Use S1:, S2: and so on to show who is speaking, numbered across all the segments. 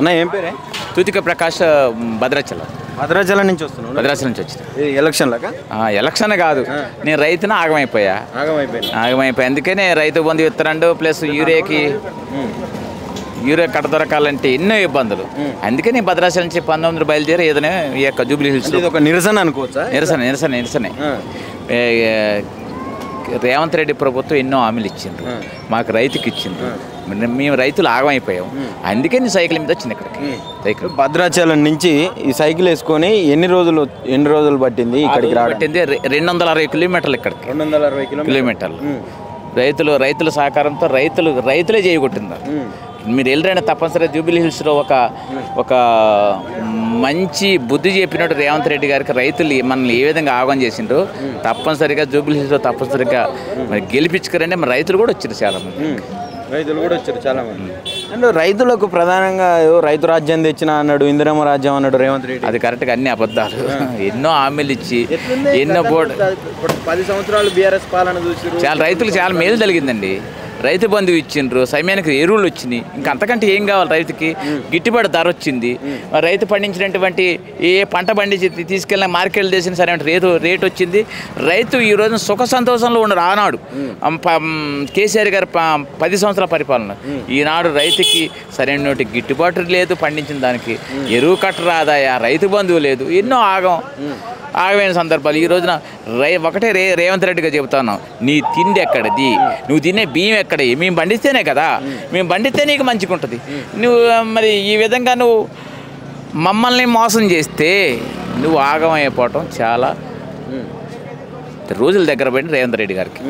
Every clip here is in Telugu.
S1: అన్న ఏం పేరే?
S2: తూతిక ప్రకాష్, భద్రాచలం.
S1: భద్రాచలం నుంచి వస్తున్నాను.
S2: భద్రాచలం నుంచి వచ్చిన
S1: ఎలక్షన్లకా?
S2: ఎలక్షన్ కాదు, నేను రైతున ఆగమైపోయా. అందుకనే రైతు బంధు విత్తనండు ప్లస్ యూరియా కట్ట దొరకాలంటే ఎన్నో ఇబ్బందులు. అందుకే నేను భద్రాచలం నుంచి 19 బయలుదేరి ఏదైనా ఈ యొక్క జూబ్లీ హిల్స్
S1: ఒక నిరసన అనుకోవచ్చా?
S2: నిరసనే. రేవంత్ రెడ్డి ప్రభుత్వం ఎన్నో హామీలు ఇచ్చిండ్రు, మాకు రైతుకి ఇచ్చిండ్రు. మేము రైతులు ఆగమైపోయాం. అందుకే నేను సైకిల్ మీద వచ్చింది ఇక్కడికి. సైకిల్
S1: భద్రాచలం నుంచి ఈ సైకిల్ వేసుకొని ఎన్ని రోజులు పట్టింది ఇక్కడికి?
S2: పట్టింది 260 కిలోమీటర్లు. ఇక్కడికి
S1: 260
S2: కిలోమీటర్లు. రైతుల సహకారంతో రైతులే చేయగొట్టింది. మీరు వెళ్ళరైనా తప్పనిసరిగా జూబ్లీ హిల్స్లో ఒక మంచి బుద్ధి చెప్పినట్టు రేవంత్ రెడ్డి గారికి రైతులు మనల్ని ఏ విధంగా ఆహ్వానం చేసిండ్రు. తప్పనిసరిగా జూబ్లీ హిల్స్లో తప్పనిసరిగా మరి గెలిపించుకురండి. మరి రైతులు కూడా వచ్చారు చాలామంది.
S1: అండ్ రైతులకు ప్రధానంగా రైతు రాజ్యం తెచ్చిన అన్నాడు, ఇందిరమ్మ రాజ్యం అన్నాడు రేవంత్ రెడ్డి.
S2: అది కరెక్ట్గా అన్ని అబద్ధాలు. ఎన్నో హామీలు ఇచ్చి ఎన్నో
S1: 10 సంవత్సరాలు బీఆర్ఎస్ పాలన చూసి
S2: చాలా రైతులు చాలా మేలు జరిగిందండి. రైతు బంధువు ఇచ్చిండ్రు, సమయానికి ఎరువులు వచ్చినాయి. ఇంకా అంతకంటే ఏం కావాలి? రైతుకి గిట్టుబాటు ధర వచ్చింది. రైతు పండించినటువంటి ఏ పంట పండించి తీసుకెళ్ళిన మార్కెట్లు చేసిన సరైన రేటు వచ్చింది. రైతు ఈ రోజున సుఖ సంతోషంలో ఉండరు. ఆనాడు కేసీఆర్ గారు 10 సంవత్సరాల పరిపాలన. ఈనాడు రైతుకి సరైన గిట్టుబాటు లేదు, పండించిన దానికి ఎరువు కట్ట రాదాయా, రైతు బంధువు లేదు, ఎన్నో ఆగమైన సందర్భాలు. ఈ రోజున ఒకటే రేవంత్ రెడ్డిగా చెబుతున్నాం, నీ తిండి ఎక్కడది, నువ్వు తినే బియ్యం ఎక్కడ? మేము పండిస్తేనే కదా, మేము పండిస్తే నీకు మంచిగా ఉంటుంది. నువ్వు మరి ఈ విధంగా నువ్వు మమ్మల్ని మోసం చేస్తే నువ్వు ఆగమైపోవటం చాలా రోజుల దగ్గర పడిన రేవంత్ రెడ్డి గారికి.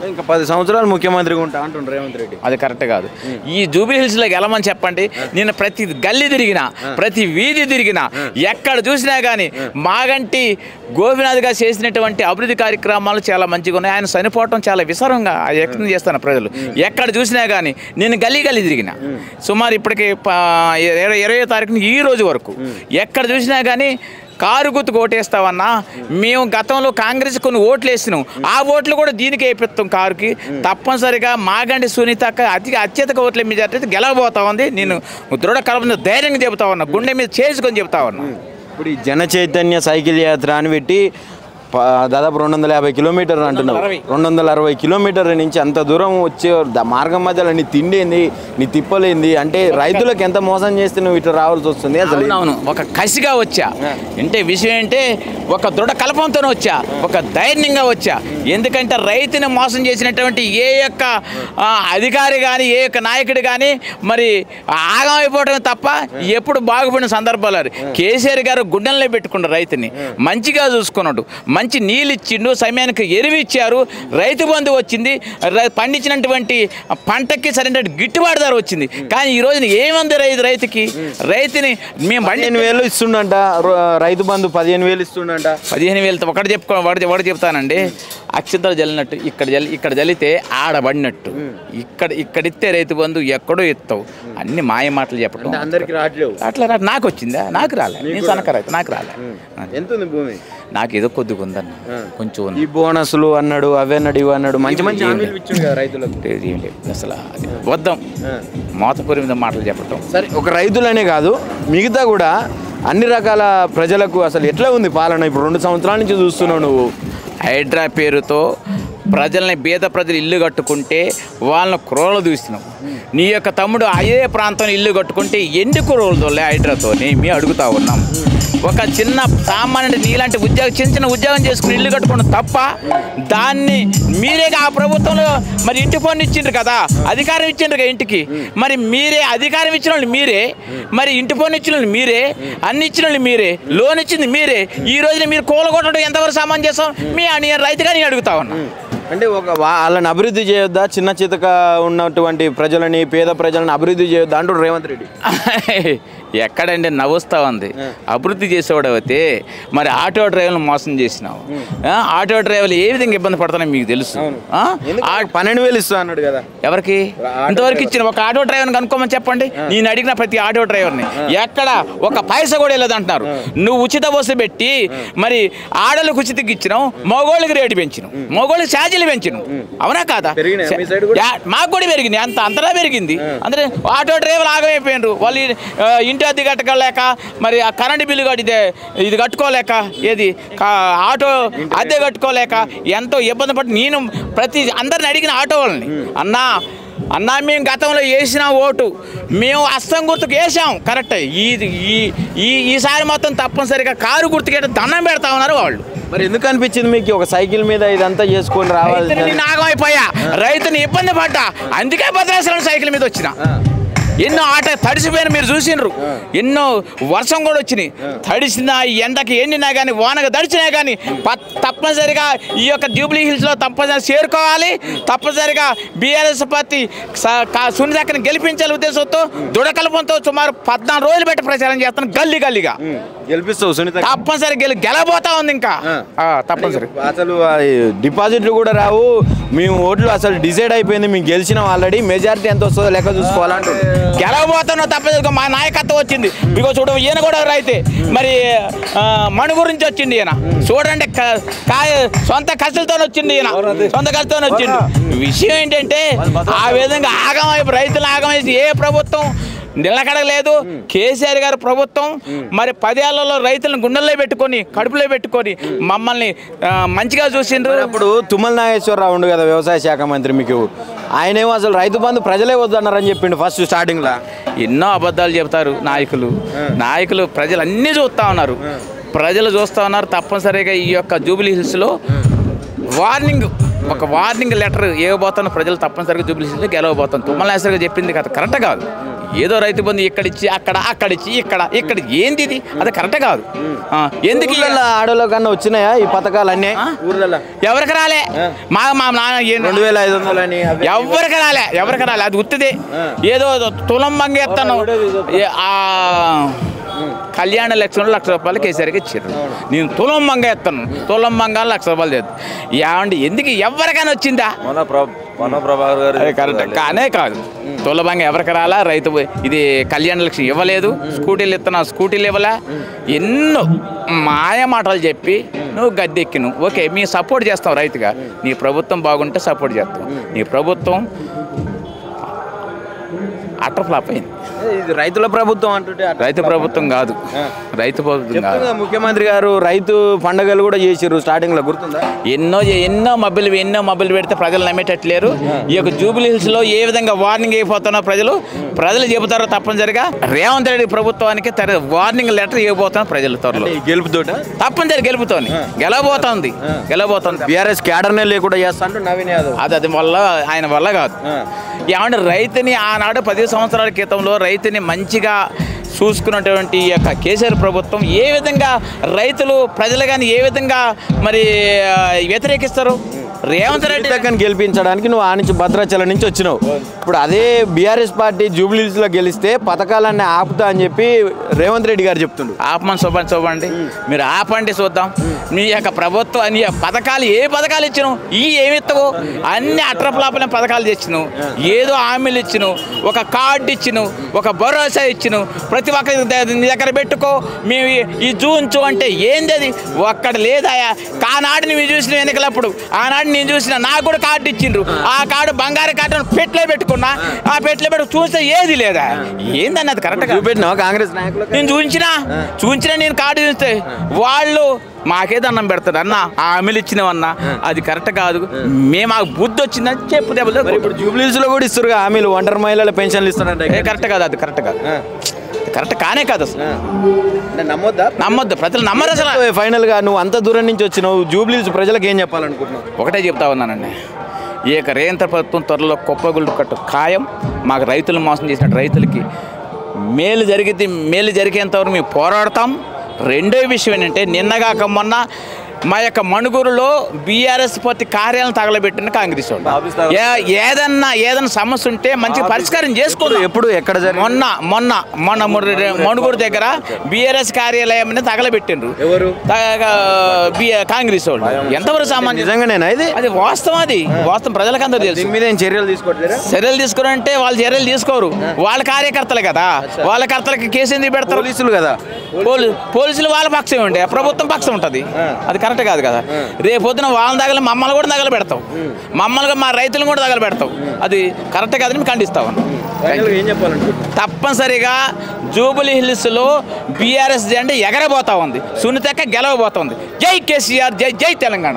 S1: ఇంకా 10 సంవత్సరాలు ముఖ్యమంత్రిగా ఉంటా అంటుండ్రు రేవంత్ రెడ్డి.
S2: అది కరెక్ట్ కాదు. ఈ జూబ్లీ హిల్స్లోకి వెళ్ళమని చెప్పండి. నేను ప్రతి గల్లీ తిరిగినా, ప్రతి వీధి తిరిగినా, ఎక్కడ చూసినా కానీ మాగంటి గోపినాథ్ గారు చేసినటువంటి అభివృద్ధి కార్యక్రమాలు చాలా మంచిగా ఉన్నాయి. ఆయన చనిపోవటం చాలా విసరంగా వ్యక్తం చేస్తాను ప్రజలు. ఎక్కడ చూసినా కానీ నేను గల్లీ తిరిగిన సుమారు ఇప్పటికి 20వ తారీఖున ఈ రోజు వరకు ఎక్కడ చూసినా కానీ కారు గుర్తుకు ఓటేస్తావన్నా, మేము గతంలో కాంగ్రెస్ కొన్ని ఓట్లు వేసినాం, ఆ ఓట్లు కూడా దీనికి వేపిస్తాం కారుకి. తప్పనిసరిగా మాగంటి సునీత అత్యధిక ఓట్ల మెజారిటీ గెలవబోతా ఉంది. నేను దృఢ కల్పన ధైర్యంగా చెబుతా ఉన్నా, గుండె మీద చేసుకొని చెబుతా ఉన్నా.
S1: ఇప్పుడు ఈ జన చైతన్య సైకిల్ యాత్ర అని పెట్టి దాదాపు 250 కిలోమీటర్లు అంటున్నావు. 260 కిలోమీటర్ల నుంచి అంత దూరం వచ్చే మార్గం మధ్యలో నీ తిండి ఏంది, నీ తిప్పలేంది అంటే రైతులకు ఎంత మోసం చేస్తే నువ్వు ఇట్లా రావాల్సి వస్తుంది? అసలు
S2: అవును, ఒక కసిగా వచ్చా అంటే విషయం ఏంటంటే ఒక దృఢ కల్పంతోనే వచ్చా, ఒక ధైర్యంగా వచ్చా. ఎందుకంటే రైతుని మోసం చేసినటువంటి ఏ యొక్క అధికారి కానీ ఏ యొక్క నాయకుడు కానీ మరి ఆగమైపోవటమే తప్ప ఎప్పుడు బాగుపడిన సందర్భాలు. కేసీఆర్ గారు గుండెల్లో పెట్టుకున్నారు, రైతుని మంచిగా చూసుకున్నాడు, మంచి నీళ్ళు ఇచ్చిండు, సమయానికి ఎరువు ఇచ్చారు, రైతు బంధు వచ్చింది, పండించినటువంటి పంటకి సరైన గిట్టుబాటు ధర వచ్చింది. కానీ ఈ రోజున ఏముంది రైతుకి? రైతుని మేము
S1: 15,000 ఇస్తుండంట, రైతు బంధు 15,000 ఇస్తుండంట.
S2: 15,000 ఒకటి చెప్తానండి. అక్షంతలు జల్లినట్టు ఇక్కడ జల్లితే ఆడబడినట్టు, ఇక్కడిస్తే రైతు బంధు ఎక్కడో ఎత్తావు. అన్ని మాయ మాటలు చెప్పడం
S1: అందరికి రావట్లేవు.
S2: అట్లా నాకు వచ్చిందా? నాకు రాలే. నేను సనకరైతే నాకు రాలే.
S1: ఎంత ఉంది భూమి?
S2: నాకు ఏదో కొద్దిగా ఉందన్న, కొంచెం.
S1: ఈ బోనస్లు అన్నాడు, అవి అన్నాడు, ఇవి అన్నాడు, మంచి రైతులకు
S2: ఏం లేదు అసలు. వద్దాం మోతపూరి మీద మాటలు చెప్పటం.
S1: సరే, ఒక రైతులనే కాదు మిగతా కూడా అన్ని రకాల ప్రజలకు అసలు ఎట్లా ఉంది పాలన? ఇప్పుడు 2 సంవత్సరాల నుంచి చూస్తున్నావు నువ్వు.
S2: హైడ్రా పేరుతో ప్రజల్ని, బీద ప్రజలు ఇల్లు కట్టుకుంటే వాళ్ళని క్రోలు దూస్తున్నావు. నీ యొక్క తమ్ముడు అదే ప్రాంతంలో ఇల్లు కట్టుకుంటే ఎన్ని క్రోలు తోలే హైడ్రాతో మేము అడుగుతా ఉన్నాం. ఒక చిన్న సామాన్యుడు నీలాంటి చిన్న ఉద్యోగం చేసుకుని ఇల్లు కట్టుకోవడం తప్ప, దాన్ని మీరే ఆ ప్రభుత్వంలో మరి ఇంటి పన్ను ఇచ్చిండ్రు కదా, అధికారం ఇచ్చిండ్రు కదా ఇంటికి. మరి మీరే అధికారం ఇచ్చిన వాళ్ళు మీరే, మరి ఇంటి పన్ను ఇచ్చిన వాళ్ళు మీరే, అన్ని ఇచ్చిన వాళ్ళు మీరే, లోన్ ఇచ్చింది మీరే. ఈ రోజున మీరు కూలగొట్టడం ఎంతవరకు సామాన్ చేస్తాం? మీ రైతుగా నేను అడుగుతా ఉన్నా.
S1: అంటే వాళ్ళని అభివృద్ధి చేయొద్దా? చిన్న చితక ఉన్నటువంటి ప్రజలని, పేద ప్రజలను అభివృద్ధి చేయొద్దా అంటాడు రేవంత్ రెడ్డి.
S2: ఎక్కడండి నవ్వుస్తా ఉంది. అభివృద్ధి చేసేవాడు అయితే మరి ఆటో డ్రైవర్లు మోసం చేసినావు. ఆటో డ్రైవర్లు ఏ విధంగా ఇబ్బంది పడుతున్నాయి మీకు తెలుసు.
S1: 12,000 ఇస్తా అన్నాడు కదా.
S2: ఎవరికి ఇంతవరకు ఇచ్చిన? ఒక ఆటో డ్రైవర్ని కనుక్కోమని చెప్పండి. నేను అడిగిన ప్రతి ఆటో డ్రైవర్ని ఎక్కడ ఒక పైసా కూడా వెళ్ళదు అంటున్నారు. నువ్వు ఉచిత బస్సు పెట్టి మరి ఆడలకు ఉచితకి ఇచ్చినావు, మగోళ్ళకి రేటు పెంచినావు, మగోళ్ళకి ఛార్జీలు ఛార్జీలు పెంచను, అవునా కాదా? మాకు కూడా పెరిగింది, అంతలా పెరిగింది. అంటే ఆటో డ్రైవర్లు ఆగమైపోయినారు, వాళ్ళు ఇంటి అద్దె కట్టుకోలేక, మరి ఆ కరెంటు బిల్లు ఇది కట్టుకోలేక, ఏది ఆటో అద్దె కట్టుకోలేక ఎంతో ఇబ్బంది పడి నేను అందరిని అడిగిన ఆటో వాళ్ళని, అన్నా మేము గతంలో వేసిన ఓటు మేము అస్తం గుర్తుకు వేసాం కరెక్ట్, ఈసారి మొత్తం తప్పనిసరిగా కారు గుర్తుకే దండం పెడతా ఉన్నారు వాళ్ళు.
S1: మరి ఎందుకు అనిపించింది మీకు ఒక సైకిల్ మీద ఇదంతా చేసుకొని రావాలి?
S2: నాగమైపోయా, రైతుని ఇబ్బంది పడ్డా, అందుకే భద్రాచలం సైకిల్ మీద వచ్చిన. ఎన్నో ఆట తడిసిపోయిన మీరు చూసినారు, ఎన్నో వర్షం కూడా వచ్చినాయి, తడిసినా ఎండకి ఎండినా కానీ వానగా తడిచినా కానీ తప్పనిసరిగా ఈ యొక్క జూబ్లీ హిల్స్లో తప్పనిసరిగా చేరుకోవాలి, తప్పనిసరిగా బీఆర్ఎస్ పార్టీ సునీతక్కని గెలిపించాలి ఉద్దేశంతో దుడకల్పంతో సుమారు 14 రోజులు పెట్టి ప్రచారం చేస్తాను, గల్లీగా
S1: గెలిపిస్తావు సునీత
S2: తప్పనిసరి గెలబోతా ఉంది. ఇంకా తప్పనిసరి
S1: అసలు డిపాజిట్లు కూడా రావు, మేము ఓట్లు అసలు డిసైడ్ అయిపోయింది, మేము గెలిచినాం ఆల్రెడీ, మెజారిటీ ఎంత వస్తుందో లెక్క చూసుకోవాలంటే
S2: గెలవబోతున్నావు తప్పదు. మా నాయకత్వం వచ్చింది, మీకు చూడ ఈయన కూడా రైతే, మరి మణు గురించి వచ్చింది ఈయన, చూడండి సొంత ఖర్చులతో వచ్చింది, ఈయన సొంత ఖర్చుతో వచ్చింది. విషయం ఏంటంటే ఆ విధంగా ఆగమైపు రైతులు ఆగమేసి ఏ ప్రభుత్వం నిలకడలేదు. కేసీఆర్ గారు ప్రభుత్వం మరి 10 ఏళ్లలో రైతులను గుండెల్లో పెట్టుకొని కడుపులో పెట్టుకొని మమ్మల్ని మంచిగా చూసిండ్రు.
S1: ఇప్పుడు తుమ్మల నాగేశ్వరరావు ఉండు కదా వ్యవసాయ శాఖ మంత్రి, మీకు ఆయనేమో అసలు రైతు బంధు ప్రజలే వద్దన్నారని చెప్పిండు ఫస్ట్ స్టార్టింగ్లో.
S2: ఎన్నో అబద్ధాలు చెప్తారు నాయకులు, ప్రజలు అన్నీ చూస్తూ ఉన్నారు, ప్రజలు చూస్తూ ఉన్నారు. తప్పనిసరిగా ఈ యొక్క జూబ్లీ హిల్స్లో ఒక వార్నింగ్ లెటర్ ఇవ్వబోతున్న ప్రజలు తప్పనిసరిగా జూబ్లీ హిల్స్లో గెలవబోతాం. తుమ్మల నాగేశ్వరరావు చెప్పింది కదా కరెక్ట్ కాదు, ఏదో రైతు బంధు ఇక్కడిచ్చి అక్కడిచ్చి ఇక్కడ ఏంది ఇది, అది కరెక్ట్ కాదు. ఎందుకు
S1: ఆడోళ్ళ కన్నా వచ్చినాయా ఈ పథకాలు అన్నీ ఊర్లలో?
S2: ఎవరికి రాలే, మా నాన్న
S1: 2500 అని
S2: ఎవరికి రాలే, అది ఉత్తిదే. ఏదో తులం మంగేస్తాను, కళ్యాణ లక్ష్యంలో ₹1,00,000 కేసీఆర్కి ఇచ్చారు. నేను తులం మంగ ఎత్తాను, తులం మంగాలు ₹1,00,000 చేస్తాను. ఏమండి ఎందుకు ఎవరికైనా వచ్చిందా?
S1: ప్రభాకర్ గారు
S2: కరెక్ట్ కానే కాదు, తులభంగా ఎవరికి రాలా, రైతు ఇది కళ్యాణ లక్ష్యం ఇవ్వలేదు, స్కూటీలు స్కూటీలు ఇవ్వలే, ఎన్నో మాయ మాటలు చెప్పి నువ్వు గద్దెక్కిను. ఓకే మేము సపోర్ట్ చేస్తాం రైతుగా, నీ ప్రభుత్వం బాగుంటే సపోర్ట్ చేస్తాం, నీ ప్రభుత్వం అట్టర్ ఫ్లాప్ అయింది.
S1: రైతుల ప్రభుత్వం అంటుంటే
S2: రైతు ప్రభుత్వం కాదు, రైతు ప్రభుత్వం కాదు.
S1: ముఖ్యమంత్రి గారు రైతు పండుగలు కూడా చేసారు స్టార్టింగ్ లో, గుర్తుందా?
S2: ఎన్నో మబ్బులు పెడితే ప్రజలు నమ్మేటట్లేరు. ఈ యొక్క జూబ్లీ హిల్స్ లో ఏ విధంగా వార్నింగ్ అయిపోతున్నా ప్రజలు చెబుతారో తప్పనిసరిగా రేవంత్ రెడ్డి ప్రభుత్వానికి వార్నింగ్ లెటర్ ఇవ్వబోతున్నారు ప్రజలు త్వరలో.
S1: గెలుపుతో
S2: తప్పనిసరి గెలబోతోంది.
S1: బీఆర్ఎస్ క్యాడర్నే లేకుండా చేస్తాను నవీన్ యాదవ్,
S2: అది వల్ల ఆయన వల్ల కాదు. ఏమంటే రైతుని ఆనాడు 10 సంవత్సరాల క్రితంలో రైతుని మంచిగా చూసుకున్నటువంటి ఈ యొక్క కేసీఆర్ ప్రభుత్వం ఏ విధంగా రైతులు ప్రజలు కానీ ఏ విధంగా మరి వ్యతిరేకిస్తారు? రేవంత్ రెడ్డి
S1: దగ్గర గెలిపించడానికి నువ్వు ఆ నుంచి భద్రాచలం నుంచి వచ్చినావు, ఇప్పుడు అదే బీఆర్ఎస్ పార్టీ జూబ్లీ హిల్స్ లో గెలిస్తే పథకాలన్నీ ఆపుతా అని చెప్పి రేవంత్ రెడ్డి గారు చెప్తుండ్రు.
S2: ఆపమని చూపండి, మీరు ఆపండి చూద్దాం. మీ యొక్క ప్రభుత్వం అన్ని పథకాలు ఏ పథకాలు ఇచ్చినావు, ఏమిస్తావు? అన్ని అట్రప్లాపలే పథకాలు తెచ్చినావు, ఏదో హామీలు ఇచ్చినావు, ఒక కార్డు ఇచ్చినావు, ఒక భరోసా ఇచ్చినావు, ప్రతి ఒక్కరి నీ దగ్గర పెట్టుకో, మేము ఈ జూంచు అంటే ఏంది అది ఒక్కడ లేదాయా? ఆనాడు నువ్వు చూసిన ఎన్నికలప్పుడు, ఆనాడు నేను చూసిన, నాకు కూడా కార్డు ఇచ్చిండ్రు, ఆ కార్డు బంగారు కార్డు పెట్లో పెట్టుకున్నా, ఆ పెట్లో పెట్టుకు చూస్తే ఏది లేదా, ఏందన్నది కరెక్ట్గా
S1: పెట్టినా కాంగ్రెస్ నాయకులు
S2: నేను చూపించినా నేను కార్డు చూస్తే వాళ్ళు మాకే దండం పెడతాడు అన్న, హామీలు ఇచ్చినవన్నా అది కరెక్ట్ కాదు, మేము ఆ బుద్ధి వచ్చిందని చెప్పు దెబ్బలు.
S1: ఇప్పుడు జూబ్లీ హిల్స్ లో కూడా ఇస్తారు హామీలు, ఒంటరి మహిళల పెన్షన్లు ఇస్తారంటే
S2: కరెక్ట్ కాదు, అది కరెక్ట్ కాదు, కరెక్ట్ కానే కాదు. అసలు నమ్మొద్దు, ప్రజలు నమ్మరు అసలు.
S1: ఫైనల్ గా నువ్వు అంత దూరం నుంచి వచ్చినావు, జూబ్లీ హిల్స్ ప్రజలకు ఏం చెప్పాలనుకుంటున్నావు?
S2: ఒకటే చెప్తా ఉన్నానండి, ఈ యొక్క రేవంత్ ప్రభుత్వం త్వరలో కుప్పగుళ్ళు కట్టు ఖాయం. మాకు రైతులు మోసం చేసిన రైతులకి మేలు జరిగేంతవరకు మేము పోరాడతాం. రెండో విషయం ఏంటంటే, నిన్నగాక మొన్న మా యొక్క మణుగూరులో బీఆర్ఎస్ పార్టీ కార్యాలయం తగలబెట్టిన కాంగ్రెస్ వాళ్ళు ఏదన్నా సమస్య ఉంటే మంచి పరిష్కారం చేసుకోరు.
S1: ఎప్పుడు ఎక్కడ
S2: మొన్న మణుగూరు దగ్గర బీఆర్ఎస్ కార్యాలయం తగలబెట్టిండ్రు కాంగ్రెస్ వాళ్ళు. ఎంతవరకు
S1: సామాన్యంగానేనా ఇది?
S2: అది వాస్తవం ప్రజలకు అందరూ తెలుసు. చర్యలు తీసుకోరంటే వాళ్ళు చర్యలు తీసుకోరు, వాళ్ళ కార్యకర్తలు కదా, వాళ్ళ కర్తలకి కేసు ఎందుకు పెడతారు?
S1: పోలీసులు కదా,
S2: పోలీసులు వాళ్ళ పక్షం ఉండే, ప్రభుత్వం పక్షం ఉంటుంది, అది కరెక్ట్ కాదు కదా. రేపు పొద్దున వాళ్ళని తగల మమ్మల్ని కూడా తగల పెడతాం, మమ్మల్ని మా రైతులను కూడా తగల పెడతాం. అది కరెక్ట్ కాదని మేము ఖండిస్తాం.
S1: ఏం చెప్పాలనుకుంటున్నారు?
S2: తప్పనిసరిగా జూబిలీ హిల్స్లో బీఆర్ఎస్ అంటే ఎగరబోతా ఉంది, సునీతక్క గెలవబోతోంది. జై కేసీఆర్, జై జై తెలంగాణ.